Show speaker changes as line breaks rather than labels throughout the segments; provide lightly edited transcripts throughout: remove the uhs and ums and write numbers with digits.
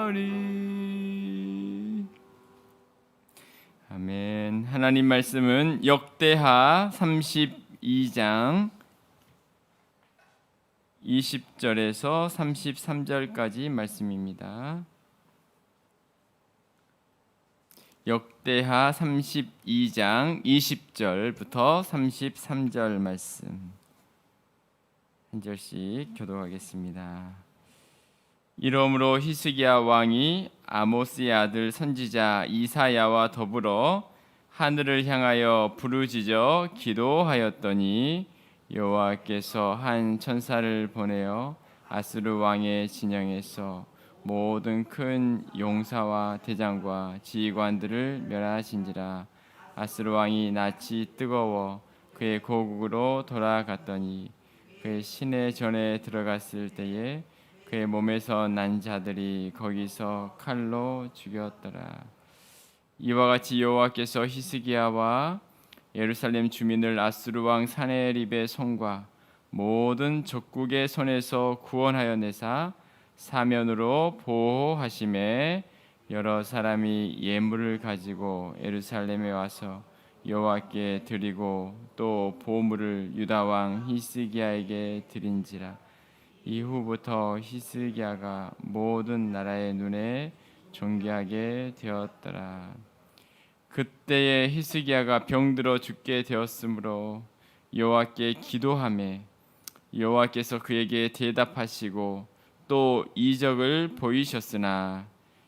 나으리. 아멘. 하나님 말씀은 역대하 32장 20절에서 33절까지 말씀입니다. 역대하 32장 20절부터 33절 말씀 한 절씩 교독하겠습니다. 이러므로 히스기야 왕이 아모스의 아들 선지자 이사야와 더불어 하늘을 향하여 부르짖어 기도하였더니 여호와께서 한 천사를 보내어 아수르 왕의 진영에서 모든 큰 용사와 대장과 지휘관들을 멸하신지라. 아수르 왕이 낯이 뜨거워 그의 고국으로 돌아갔더니 그의 시내 전에 들어갔을 때에 그의 몸에서 난 자들이 거기서 칼로 죽였더라. 이와 같이 여호와께서 히스기야와 예루살렘 주민을 아수르 왕 사네립의 손과 모든 적국의 손에서 구원하여 내사 사면으로 보호하심에 여러 사람이 예물을 가지고 예루살렘에 와서 여호와께 드리고 또 보물을 유다 왕 히스기야에게 드린지라. 이후부터 히스기야가 모든 나라의 눈에 존귀하게 되었더라. 그때에 히스기야가 병들어 죽게 되었으므로 여호와께 기도하매 여호와께서 그에게 대답하시고 또 이적을 보이셨으나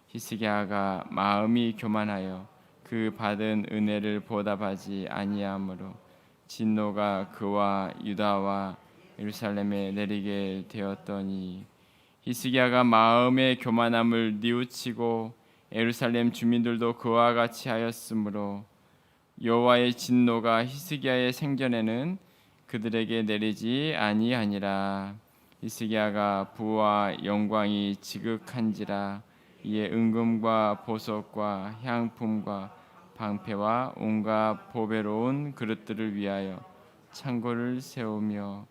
히스기야가 마음이 교만하여 그 받은 은혜를 보답하지 아니하므로 진노가 그와 유다와 예루살렘에 내리게 되었더니 히스기야가 마음의 교만함을 뉘우치고 예루살렘 주민들도 그와 같이 하였으므로 여호와의 진노가 히스기야의 생전에는 그들에게 내리지 아니하니라. 히스기야가 부와 영광이 지극한지라. 이에 은금과 보석과 향품과 방패와 온갖 보배로운 그릇들을 위하여 창고를 세우며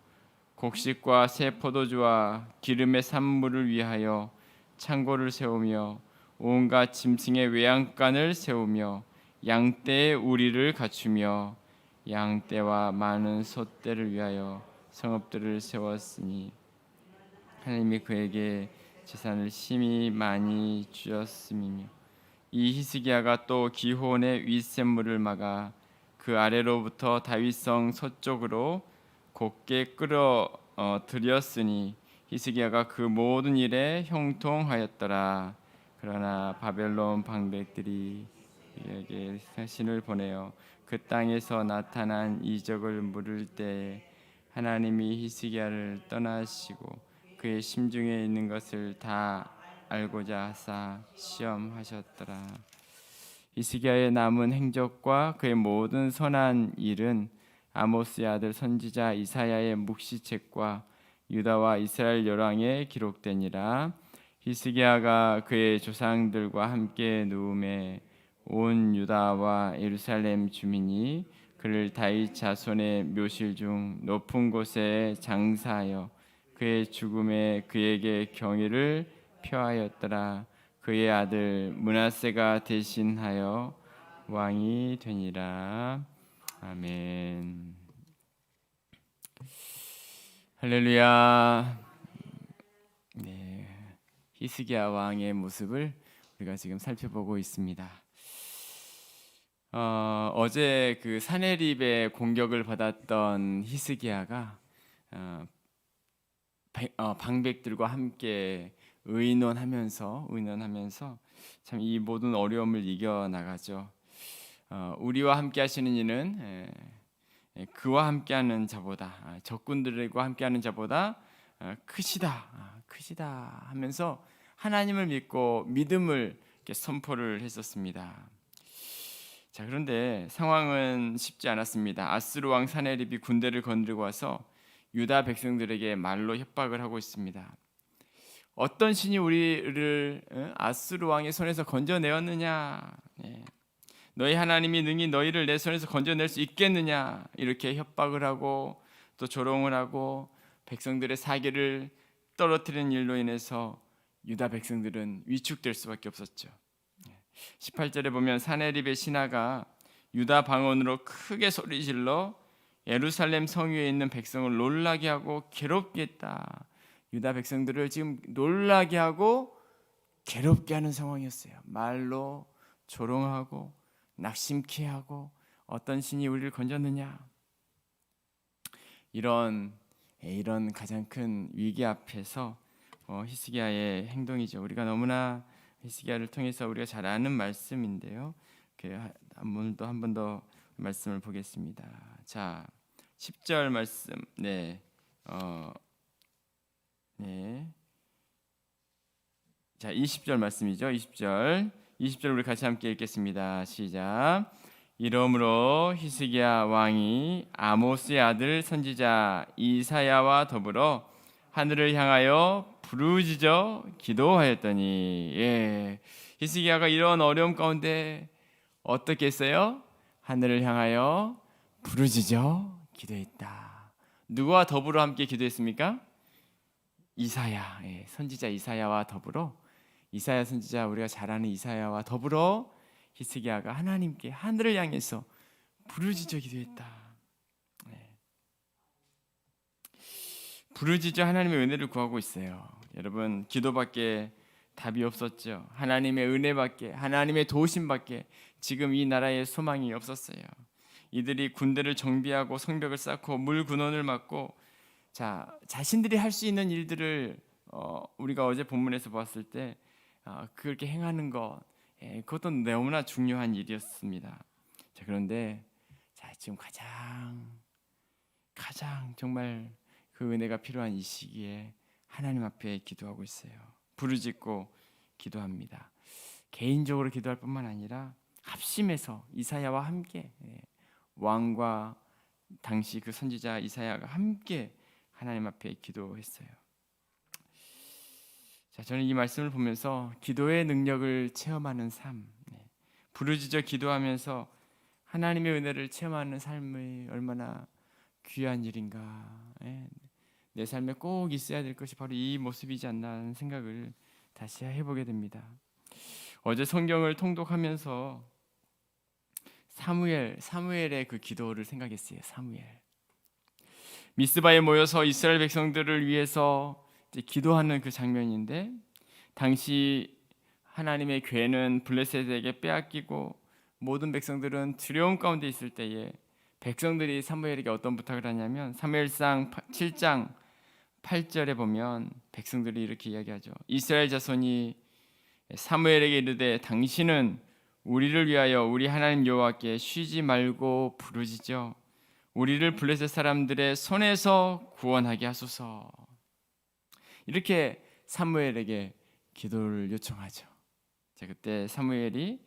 곡식과 새 포도주와 기름의 산물을 위하여 창고를 세우며 온갖 짐승의 외양간을 세우며 양떼의 우리를 갖추며 양떼와 많은 소떼를 위하여 성읍들을 세웠으니 하나님이 그에게 재산을 심히 많이 주셨음이며 이 히스기야가 또 기혼의 윗샘물을 막아 그 아래로부터 다윗성 서쪽으로 곱게 끌어 들였으니 히스기야가 그 모든 일에 형통하였더라. 그러나 바벨론 방백들이 그에게 신을 보내어 그 땅에서 나타난 이적을 물을 때 하나님이 히스기야를 떠나시고 그의 심중에 있는 것을 다 알고자 하사 시험하셨더라. 히스기야의 남은 행적과 그의 모든 선한 일은 아모스의 아들 선지자 이사야의 묵시책과 유다와 이스라엘 열왕에 기록되니라. 히스기야가 그의 조상들과 함께 누움에 온 유다와 예루살렘 주민이 그를 다윗 자손의 묘실 중 높은 곳에 장사하여 그의 죽음에 그에게 경의를 표하였더라. 그의 아들 므낫세가 대신하여 왕이 되니라. 아멘. 할렐루야. 네, 히스기야 왕의 모습을 우리가 지금 살펴보고 있습니다. 어제 그 사네립의 공격을 받았던 히스기야가 방백들과 함께 의논하면서 참 이 모든 어려움을 이겨 나가죠. 우리와 함께 하시는 이는 그와 함께하는 자보다 적군들과 함께하는 자보다 크시다 하면서 하나님을 믿고 믿음을 이렇게 선포를 했었습니다. 자, 그런데 상황은 쉽지 않았습니다. 아스루 왕 사네립이 군대를 건드리고 와서 유다 백성들에게 말로 협박을 하고 있습니다. 어떤 신이 우리를 아스루 왕의 손에서 건져내었느냐? 너희 하나님이 능히 너희를 내 손에서 건져낼 수 있겠느냐? 이렇게 협박을 하고 또 조롱을 하고 백성들의 사기를 떨어뜨리는 일로 인해서 유다 백성들은 위축될 수밖에 없었죠. 18절에 보면 사네립의 신하가 유다 방언으로 크게 소리질러 예루살렘 성 위에 있는 백성을 놀라게 하고 괴롭게 했다. 유다 백성들을 지금 놀라게 하고 괴롭게 하는 상황이었어요. 말로 조롱하고 낙심케 하고 어떤 신이 우리를 건졌느냐. 이런 가장 큰 위기 앞에서 히스기야의 행동이죠. 우리가 너무나 히스기야를 통해서 우리가 잘 아는 말씀인데요. 한 번 더 말씀을 보겠습니다. 자, 10절 말씀. 네. 네. 자, 20절 말씀이죠. 20절 우리 같이 함께 읽겠습니다. 시작. 이러므로 히스기야 왕이 아모스의 아들 선지자 이사야와 더불어 하늘을 향하여 부르짖어 기도하였더니, 히스기야가 이런 어려움 가운데 어떻게 했어요? 하늘을 향하여 부르짖어 기도했다. 누구와 더불어 함께 기도했습니까? 이사야, 선지자 이사야와 더불어, 이사야 선지자, 우리가 잘 아는 이사야와 더불어 히스기야가 하나님께 하늘을 향해서 부르짖어 기도했다. 부르짖어 하나님의 은혜를 구하고 있어요. 여러분, 기도밖에 답이 없었죠. 하나님의 은혜밖에, 하나님의 도우심밖에 지금 이 나라에 소망이 없었어요. 이들이 군대를 정비하고 성벽을 쌓고 물 군원을 막고, 자신들이 할 수 있는 일들을 우리가 어제 본문에서 보았을 때 그렇게 행하는 것, 그것도 너무나 중요한 일이었습니다. 그런데 지금 가장 정말 그 은혜가 필요한 이 시기에 하나님 앞에 기도하고 있어요. 부르짖고 기도합니다. 개인적으로 기도할 뿐만 아니라 합심해서 이사야와 함께, 왕과 당시 그 선지자 이사야가 함께 하나님 앞에 기도했어요. 저는 이 말씀을 보면서 기도의 능력을 체험하는 삶, 부르짖어 기도하면서 하나님의 은혜를 체험하는 삶이 얼마나 귀한 일인가. 내 삶에 꼭 있어야 될 것이 바로 이 모습이지 않나 하는 생각을 다시 해보게 됩니다. 어제 성경을 통독하면서 사무엘의 그 기도를 생각했어요. 사무엘. 미스바에 모여서 이스라엘 백성들을 위해서 기도하는 그 장면인데, 당시 하나님의 괴는 블레셋에게 빼앗기고 모든 백성들은 두려움 가운데 있을 때에 백성들이 사무엘에게 어떤 부탁을 하냐면, 사무엘상 7장 8절에 보면 백성들이 이렇게 이야기하죠. 이스라엘 자손이 사무엘에게 이르되 당신은 우리를 위하여 우리 하나님 여호와께 쉬지 말고 부르짖어 우리를 블레셋 사람들의 손에서 구원하게 하소서. 이렇게 사무엘에게 기도를 요청하죠. 그때 사무엘이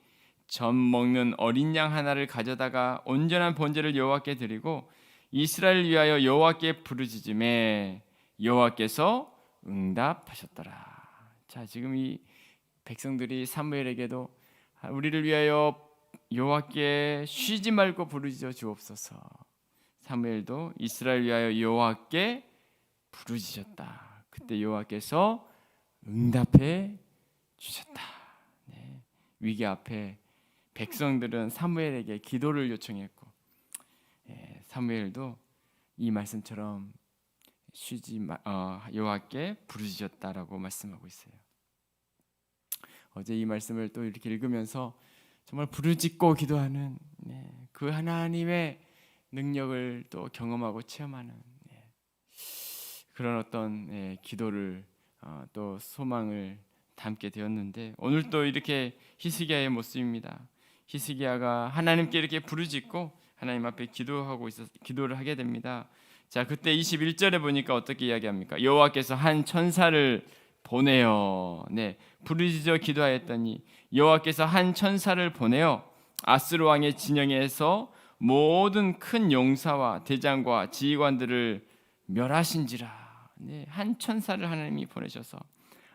젖 먹는 어린 양 하나를 가져다가 온전한 번제를 여호와께 드리고 이스라엘을 위하여 여호와께 부르짖음에 여호와께서 응답하셨더라. 지금 이 백성들이 사무엘에게도 우리를 위하여 여호와께 쉬지 말고 부르짖어 주옵소서. 사무엘도 이스라엘 위하여 여호와께 부르짖었다. 그때 여호와께서 응답해 주셨다. 위기 앞에 백성들은 사무엘에게 기도를 요청했고, 사무엘도 이 말씀처럼 여호와께 부르짖었다라고 말씀하고 있어요. 어제 이 말씀을 또 이렇게 읽으면서 정말 부르짖고 기도하는 그 하나님의 능력을 또 경험하고 체험하는 그런 어떤 기도를 또 소망을 담게 되었는데, 오늘 또 이렇게 히스기야의 모습입니다. 히스기야가 하나님께 이렇게 부르짖고 하나님 앞에 기도를 하게 됩니다. 그때 21절에 보니까 어떻게 이야기합니까? 여호와께서 한 천사를 보내어, 부르짖어 기도하였더니 여호와께서 한 천사를 보내어 아스루 왕의 진영에서 모든 큰 용사와 대장과 지휘관들을 멸하신지라. 한 천사를 하나님이 보내셔서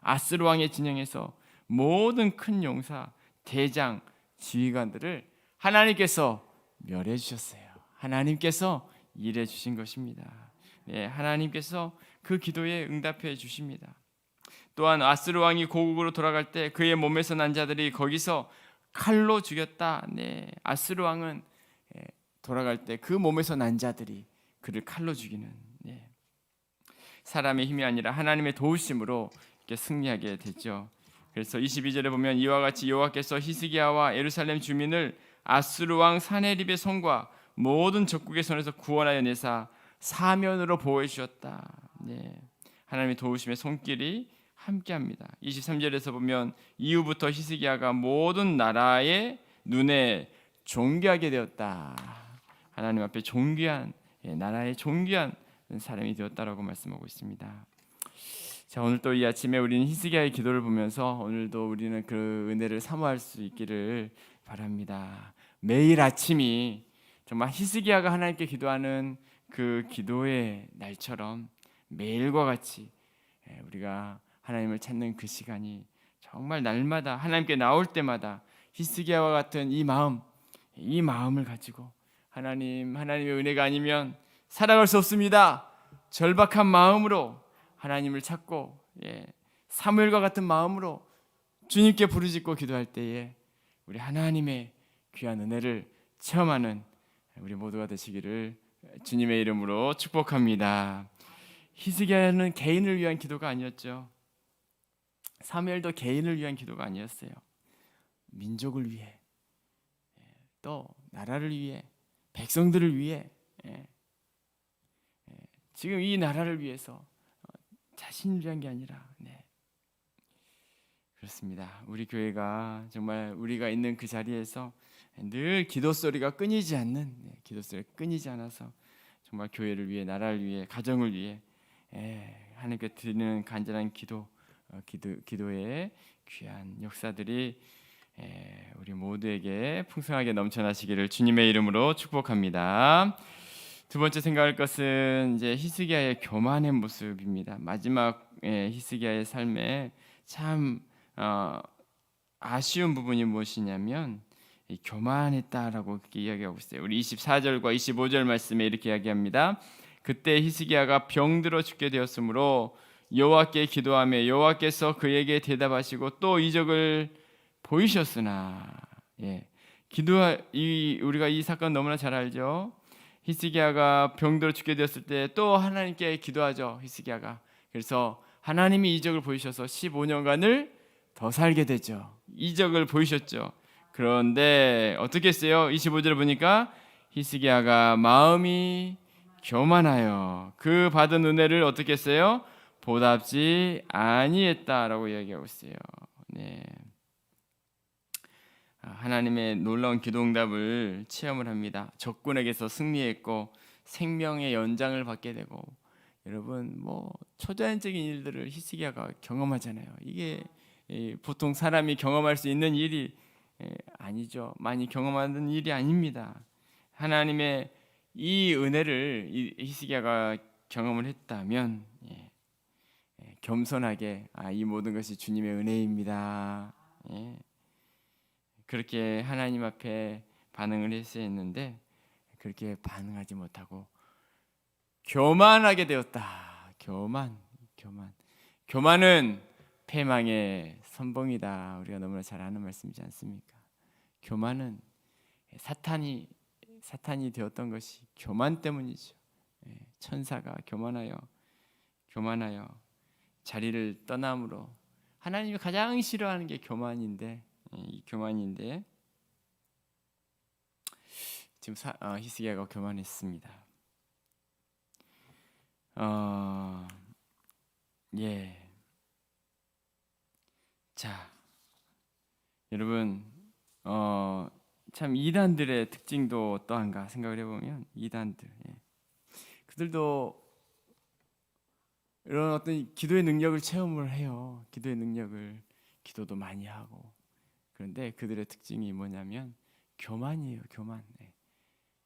아스루 왕의 진영에서 모든 큰 용사, 대장, 지휘관들을 하나님께서 멸해 주셨어요. 하나님께서 일해 주신 것입니다. 하나님께서 그 기도에 응답해 주십니다. 또한 아스루 왕이 고국으로 돌아갈 때 그의 몸에서 난 자들이 거기서 칼로 죽였다. 네, 아스루 왕은 돌아갈 때 그 몸에서 난 자들이 그를 칼로 죽이는, 네, 사람의 힘이 아니라 하나님의 도우심으로 이렇게 승리하게 되죠. 그래서 22절에 보면 이와 같이 여호와께서 히스기야와 예루살렘 주민을 아스루 왕 사네립의 손과 모든 적국의 손에서 구원하여 내사 사면으로 보호해 주셨다. 네, 하나님의 도우심의 손길이 함께합니다. 23절에서 보면 이후부터 히스기야가 모든 나라의 눈에 존귀하게 되었다. 하나님 앞에 존귀한, 나라의 존귀한 사람이 되었다라고 말씀하고 있습니다. 자, 오늘 또 이 아침에 우리는 히스기야의 기도를 보면서 오늘도 우리는 그 은혜를 사모할 수 있기를 바랍니다. 매일 아침이 정말 히스기야가 하나님께 기도하는 그 기도의 날처럼 매일과 같이 우리가 하나님을 찾는 그 시간이 정말 날마다 하나님께 나올 때마다 히스기야와 같은 이 마음을 가지고 하나님의 은혜가 아니면 살아갈 수 없습니다. 절박한 마음으로 하나님을 찾고, 사무엘과 같은 마음으로 주님께 부르짖고 기도할 때에 우리 하나님의 귀한 은혜를 체험하는 우리 모두가 되시기를 주님의 이름으로 축복합니다. 히스기야는 개인을 위한 기도가 아니었죠. 사무엘도 개인을 위한 기도가 아니었어요. 민족을 위해, 또 나라를 위해, 백성들을 위해, 지금 이 나라를 위해서 자신을 위한 게 아니라, 그렇습니다. 우리 교회가 정말 우리가 있는 그 자리에서 늘 기도 소리가 끊이지 않는, 기도 소리가 끊이지 않아서 정말 교회를 위해, 나라를 위해, 가정을 위해 하나님께 드리는 간절한 기도의 귀한 역사들이 우리 모두에게 풍성하게 넘쳐나시기를 주님의 이름으로 축복합니다. 두 번째 생각할 것은 이제 히스기야의 교만의 모습입니다. 마지막 히스기야의 삶에 참 아쉬운 부분이 무엇이냐면 교만했다라고 이야기하고 있어요. 우리 24절과 25절 말씀에 이렇게 이야기합니다. 그때 히스기야가 병들어 죽게 되었으므로 여호와께 기도하며 여호와께서 그에게 대답하시고 또 이적을 보이셨으나, 우리가 이 사건 너무나 잘 알죠. 히스기야가 병들어 죽게 되었을 때 또 하나님께 기도하죠. 히스기야가. 그래서 하나님이 이적을 보이셔서 15년간을 더 살게 되죠. 이적을 보이셨죠. 그런데 어떻게 했어요? 25절에 보니까 히스기야가 마음이 교만하여 그 받은 은혜를 어떻게 했어요? 보답지 아니했다라고 이야기하고 있어요. 네. 하나님의 놀라운 기도응답을 체험을 합니다. 적군에게서 승리했고 생명의 연장을 받게 되고, 여러분 초자연적인 일들을 히스기야가 경험하잖아요. 이게 보통 사람이 경험할 수 있는 일이 아니죠. 많이 경험하는 일이 아닙니다. 하나님의 이 은혜를 히스기야가 경험을 했다면 겸손하게 이 모든 것이 주님의 은혜입니다. 그렇게 하나님 앞에 반응을 했어야 했는데 그렇게 반응하지 못하고 교만하게 되었다. 교만은 패망의 선봉이다. 우리가 너무나 잘 아는 말씀이지 않습니까? 교만은 사탄이 되었던 것이 교만 때문이죠. 천사가 교만하여 자리를 떠남으로 하나님이 가장 싫어하는 게 교만인데, 지금 히스기야가 교만했습니다. 자, 여러분, 참 이단들의 특징도 어떠한가 생각을 해보면 이단들, 그들도 이런 어떤 기도의 능력을 체험을 해요. 기도도 많이 하고. 그런데 그들의 특징이 뭐냐면 교만이에요. 교만.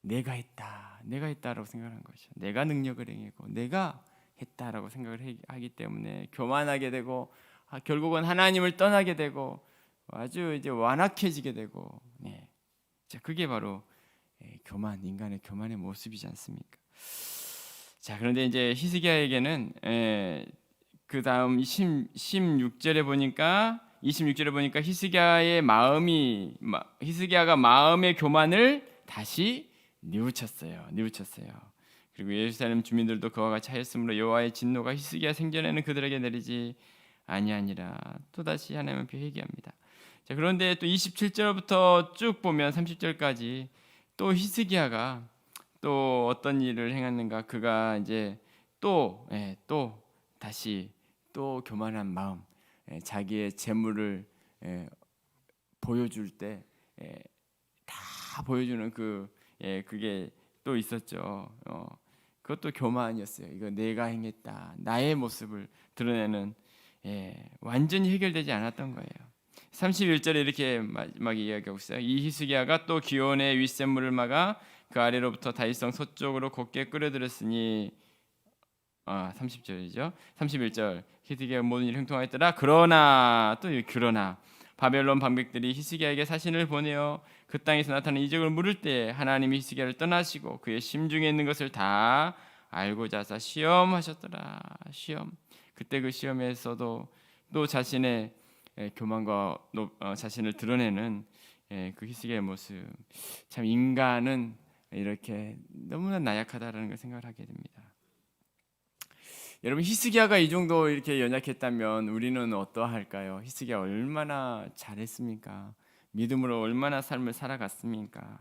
내가 했다라고 생각하는 것이죠. 내가 능력을 행하고 내가 했다라고 생각을 하기 때문에 교만하게 되고 결국은 하나님을 떠나게 되고 아주 이제 완악해지게 되고, 자, 그게 바로 인간의 교만의 모습이지 않습니까? 자, 그런데 이제 히스기야에게는 그 다음 16절에 보니까 히스기야가 마음의 교만을 다시 뉘우쳤어요. 그리고 예루살렘 주민들도 그와 같이 하였으므로 여호와의 진노가 히스기야 생전에는 그들에게 내리지 아니하니라. 또 다시 하나님 앞에 회개합니다. 자, 그런데 또 27절부터 쭉 보면 30절까지 또 히스기야가 또 어떤 일을 행했는가? 그가 이제 또 다시 또 교만한 마음, 자기의 재물을 보여줄 때 다 보여주는 그게 또 있었죠. 그것도 교만이었어요. 이거 내가 행했다, 나의 모습을 드러내는 완전히 해결되지 않았던 거예요. 31절에 이렇게 마지막에 이야기하고 있어요. 이 히스기야가 또 기온의 윗샘물을 막아 그 아래로부터 다윗성 서쪽으로 곱게 끌어들였으니 30절이죠. 31절 히스기야가 모든 일을 형통하였더라. 그러나 바벨론 방백들이 히스기야에게 사신을 보내어 그 땅에서 나타난 이적을 물을 때 하나님이 히스기야를 떠나시고 그의 심중에 있는 것을 다 알고자 하사 시험하셨더라. 그때 그 시험에서도 또 자신의 교만과 자신을 드러내는 그 히스기야의 모습, 참 인간은 이렇게 너무나 나약하다라는 걸 생각을 하게 됩니다. 여러분, 히스기야가 이 정도 이렇게 연약했다면 우리는 어떠할까요? 히스기야 얼마나 잘했습니까? 믿음으로 얼마나 삶을 살아갔습니까?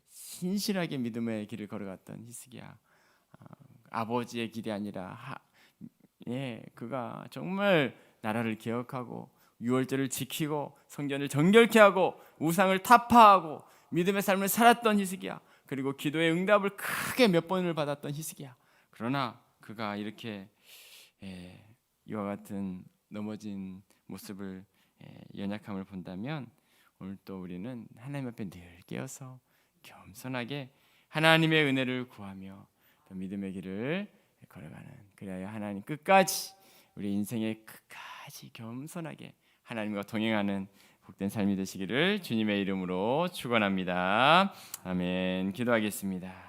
신실하게 믿음의 길을 걸어갔던 히스기야, 아버지의 길이 아니라 그가 정말 나라를 개혁하고 유월절을 지키고 성전을 정결케 하고 우상을 타파하고 믿음의 삶을 살았던 히스기야, 그리고 기도의 응답을 크게 몇 번을 받았던 히스기야. 그러나 그가 이렇게 이와 같은 넘어진 모습을, 연약함을 본다면 오늘 또 우리는 하나님 앞에 늘 깨어서 겸손하게 하나님의 은혜를 구하며 또 믿음의 길을 걸어가는, 그래야 하나님 끝까지, 우리 인생의 끝까지 겸손하게 하나님과 동행하는 복된 삶이 되시기를 주님의 이름으로 축원합니다. 아멘. 기도하겠습니다.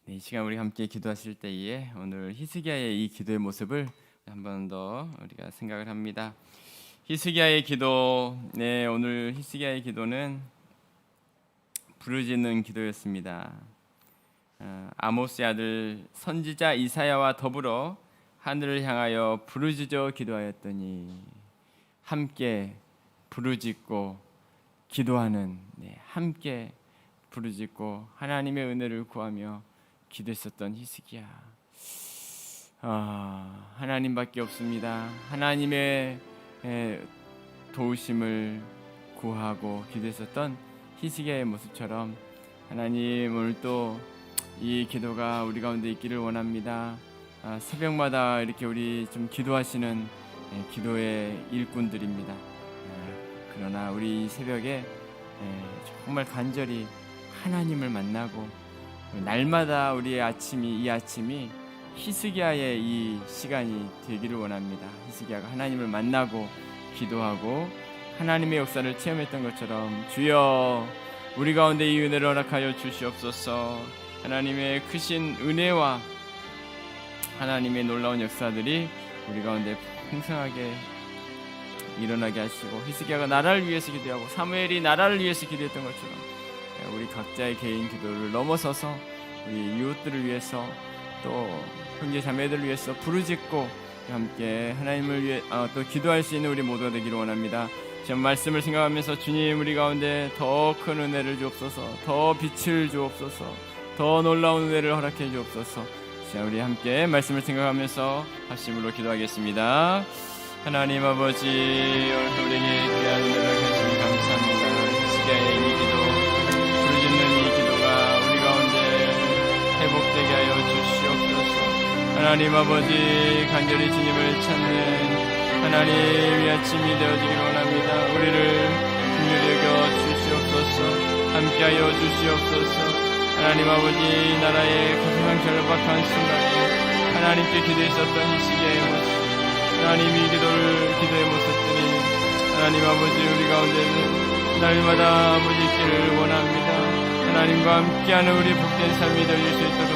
이 시간 우리 함께 기도하실 때에 오늘 히스기야의 이 기도의 모습을 한 번 더 우리가 생각을 합니다. 히스기야의 기도, 오늘 히스기야의 기도는 부르짖는 기도였습니다. 아모스의 아들 선지자 이사야와 더불어 하늘을 향하여 부르짖어 기도하였더니, 함께 부르짖고 기도하는, 함께 부르짖고 하나님의 은혜를 구하며 기도했었던 히스기야. 하나님밖에 없습니다. 하나님의 도우심을 구하고 기도했었던 히스기야의 모습처럼 하나님, 오늘 또 이 기도가 우리 가운데 있기를 원합니다. 새벽마다 이렇게 우리 좀 기도하시는 기도의 일꾼들입니다. 그러나 우리 이 새벽에 정말 간절히 하나님을 만나고, 날마다 우리의 이 아침이 히스기야의 이 시간이 되기를 원합니다. 히스기야가 하나님을 만나고 기도하고 하나님의 역사를 체험했던 것처럼, 주여 우리 가운데 이 은혜를 허락하여 주시옵소서. 하나님의 크신 은혜와 하나님의 놀라운 역사들이 우리 가운데 풍성하게 일어나게 하시고, 히스기야가 나라를 위해서 기도하고 사무엘이 나라를 위해서 기도했던 것처럼 우리 각자의 개인 기도를 넘어서서 우리 이웃들을 위해서, 또 형제 자매들을 위해서 부르짖고 함께 하나님을 위해 또 기도할 수 있는 우리 모두가 되기를 원합니다. 지금 말씀을 생각하면서, 주님 우리 가운데 더 큰 은혜를 주옵소서, 더 빛을 주옵소서, 더 놀라운 은혜를 허락해 주옵소서. 자, 우리 함께 말씀을 생각하면서 합심으로 기도하겠습니다. 하나님 아버지, 오늘도 우리에게 귀한 은혜를 주시니 감사합니다. 히스기야의 이 기도, 부르짖는 이 기도가 우리 가운데 회복되게 하여 주시옵소서. 하나님 아버지, 간절히 주님을 찾는 하나님의 아침이 되어지기를 원합니다. 우리를 긍휼히 여겨 주시옵소서. 함께하여 주시옵소서. 하나님 아버지, 나라의 가장 절박한 순간에 하나님께 기도했었던 히스기야의 모습, 하나님 이 기도의 모습들이 하나님 아버지 우리 가운데는 날마다 아버지 있기를 원합니다. 하나님과 함께하는 우리 복된 삶이 되어질 수 있도록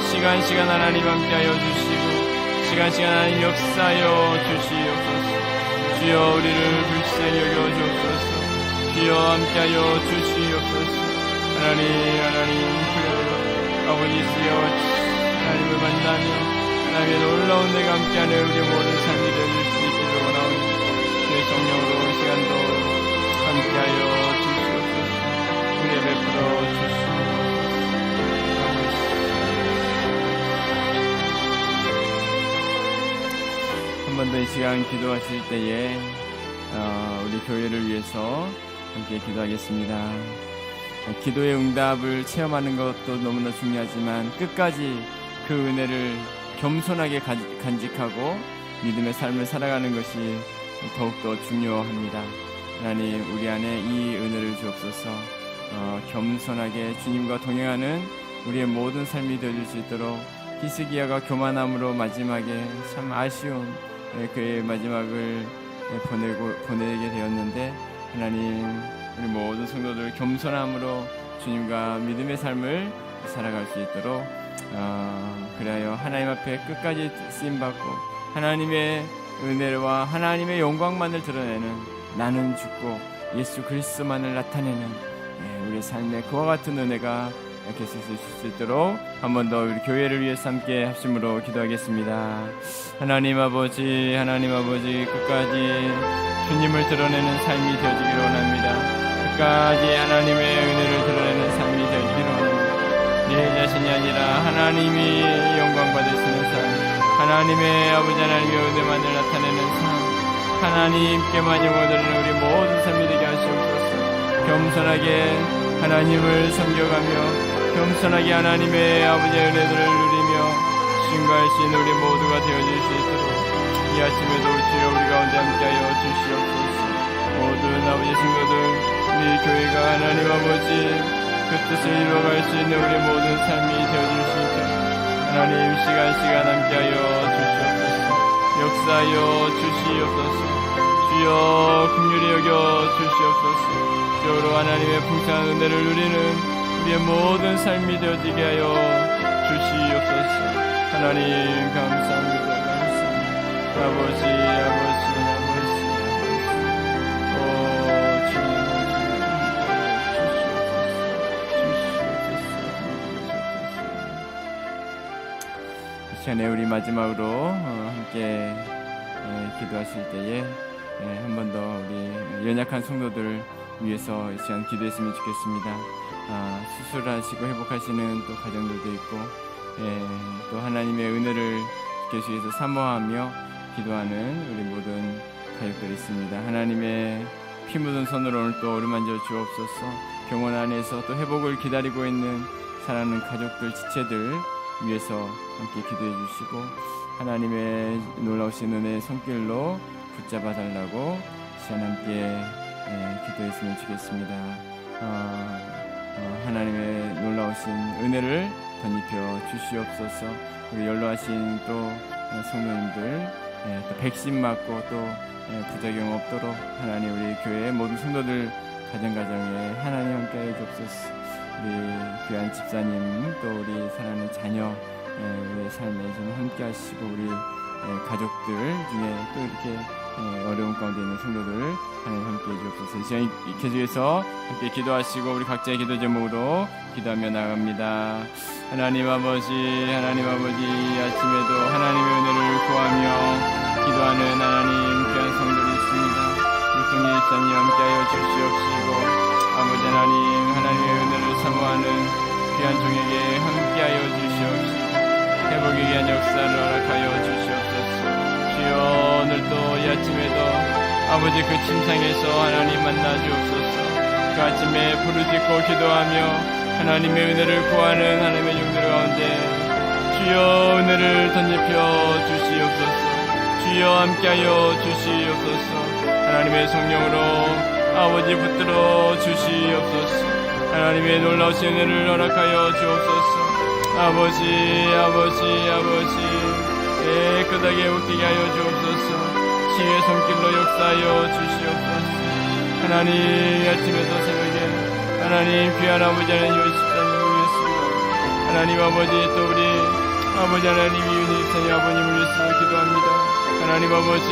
시간 하나님 함께하여 주시고 시간 하나님 역사하여 주시옵소서. 주여 우리를 불쌍히 여겨 주옵소서. 주여 함께하여 주시옵소서. 하나님 아버지 주여 하나님을 만나며 하나님의 놀라운 내가 함께하는 우리 모든 삶이 되어질 수 있기를 원하오니 주의 성령으로 시간도 함께하여 주시옵소서. 은혜 베풀어 주시옵소서. 한 번 더 이 시간 기도하실 때에 우리 교회를 위해서 함께 기도하겠습니다. 기도의 응답을 체험하는 것도 너무나 중요하지만 끝까지 그 은혜를 겸손하게 간직하고 믿음의 삶을 살아가는 것이 더욱더 중요합니다. 하나님 우리 안에 이 은혜를 주옵소서. 겸손하게 주님과 동행하는 우리의 모든 삶이 되어질 수 있도록 히스기야가 교만함으로 마지막에 참 아쉬운 그의 마지막을 보내게 되었는데 하나님 우리 모든 성도들 겸손함으로 주님과 믿음의 삶을 살아갈 수 있도록 그래야 하나님 앞에 끝까지 쓰임받고 하나님의 은혜와 하나님의 영광만을 드러내는 나는 죽고 예수 그리스도만을 나타내는 우리 삶에 그와 같은 은혜가 계속 있을 수 있도록 한 번 더 우리 교회를 위해서 함께 합심으로 기도하겠습니다. 하나님 아버지 끝까지 주님을 드러내는 삶이 되어지기를 원합니다. 끝까지 하나님의 은혜를 드러내는 삶이 되어지기를 원합니다. 내 자신이 아니라 하나님이 영광 받으시는 삶, 하나님의 아버지 하나님의 은혜만을 나타내는 삶, 하나님께만 영광을 드리는 우리 모든 삶이 되게 하시옵소서. 겸손하게 하나님을 섬겨가며 겸손하게 하나님의 아버지의 은혜들을 누리며 주님과 하신 우리 모두가 되어질 수 있도록 이 아침에도 주여 우리 가운데 함께하여 주시옵소서. 모든 아버지 친구들 우리 교회가 하나님 아버지 그 뜻을 이루어갈 수 있는 우리 모든 삶이 되어질 수 있도록 하나님 시간 함께하여 주시옵소서. 역사하여 주시옵소서. 주여 긍휼히 여겨 주시옵소서. 주여로 하나님의 풍성한 은혜를 누리는 우리의 모든 삶이 되어지게 하여 주시옵소서. 하나님 감사합니다. 아버지 이 시간에 우리 마지막으로 함께 기도하실 때에 한 번 더 우리 연약한 성도들 위해서 이 시간 기도했으면 좋겠습니다. 수술하시고 회복하시는 또 가정들도 있고 또 하나님의 은혜를 계속해서 사모하며 기도하는 우리 모든 가족들이 있습니다. 하나님의 피 묻은 손으로 오늘 또 어루만져 주옵소서. 병원 안에서 또 회복을 기다리고 있는 사랑하는 가족들 지체들 위해서 함께 기도해 주시고 하나님의 놀라우신 은혜의 손길로 붙잡아 달라고 시간 함께 기도했으면 좋겠습니다. 하나님의 놀라우신 은혜를 덧입혀 주시옵소서. 우리 연로하신 또 성도님들 또 백신 맞고 또 부작용 없도록 하나님 우리 교회의 모든 성도들 가정에 하나님 함께해 주옵소서. 우리 귀한 집사님 또 우리 사랑하는 자녀 우리 삶에 좀 함께 하시고 우리 가족들 중에 또 이렇게 어려운 가운데 있는 성도들 하나님 함께 해주옵소서. 이 시간 계속해서 함께 기도하시고 우리 각자의 기도 제목으로 기도하며 나갑니다. 하나님 아버지 아침에도 하나님의 은혜를 구하며 기도하는 하나님 귀한 성도들이 있습니다. 우리 동리 집사님 함께하여 주시옵시고 아버지 하나님의 은혜를 사모하는 귀한 종에게 함께하여 주시옵시고 회복에 대한 역사를 허락하여 주시옵소서. 주여 오늘도 이 아침에도 아버지 그 침상에서 하나님 만나 주옵소서. 그 아침에 부르짖고 기도하며 하나님의 은혜를 구하는 하나님의 종들 가운데 주여 은혜를 덧입혀 주시옵소서. 주여 함께하여 주시옵소서. 하나님의 성령으로 아버지 붙들어 주시옵소서. 하나님의 놀라우신 은혜를 허락하여 주옵소서. 아버지 깨끗하게 웃기게 하여 주옵소서. 치유의 손길로 역사하여 주시옵소서. 하나님 아침에도 새벽에 하나님 귀한 아버지 하나님 하나님 아버지, 또 우리 아버지 하나님 이윤희 아버님을 위해서 기도합니다. 하나님 아버지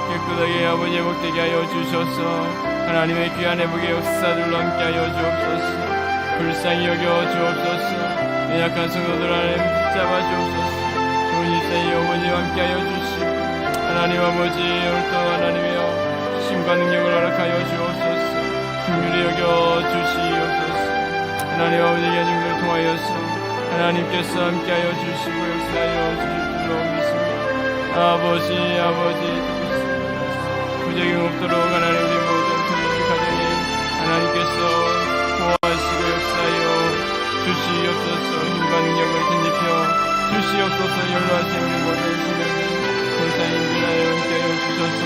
깨끗하게 아버지 회복되게 하여 주셔서 하나님의 귀한 회복의 역사들로 함께하여 주옵소서. 불쌍히 여겨 주옵소서. 연약한 성도들 하나님 붙잡아 주옵소서. 좋은 일자리 어머니와 함께하여 주시고 하나님 아버지 오늘도 하나님이여 힘과 능력을 허락하여 주옵소서. 긍휼히 여겨 주시옵소서. 하나님 아버지의 영을 통하여서 하나님께서 함께하여 주시고 역사하여 주실 줄로 믿습니다. 아버지 부족이 없도록 하나님 우리 모든 가정에 하나님께서 도와주시고 역사하여 주시옵소서. 힘과 능력을 덧입혀 주시옵소서. 연로하신 우리 모든 성도님 불쌍히 인하여 함께하여 주셔서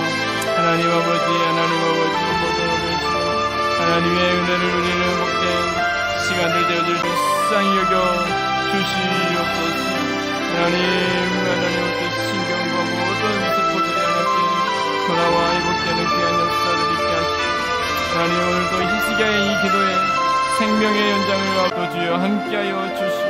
하나님 아버지 모든 어르신 하나님의 은혜를 누리는 복된 시간들 되어줄 불쌍히 여겨 주시옵소서. 하나님 어떤 신경과 모든 세포들이 하나님께 돌아와 회복되는 귀한 역사를 있게 하시고 하나님 오늘도 히스기야의 이 기도에 생명의 연장을 얻어 주여 함께하여 주시옵소서.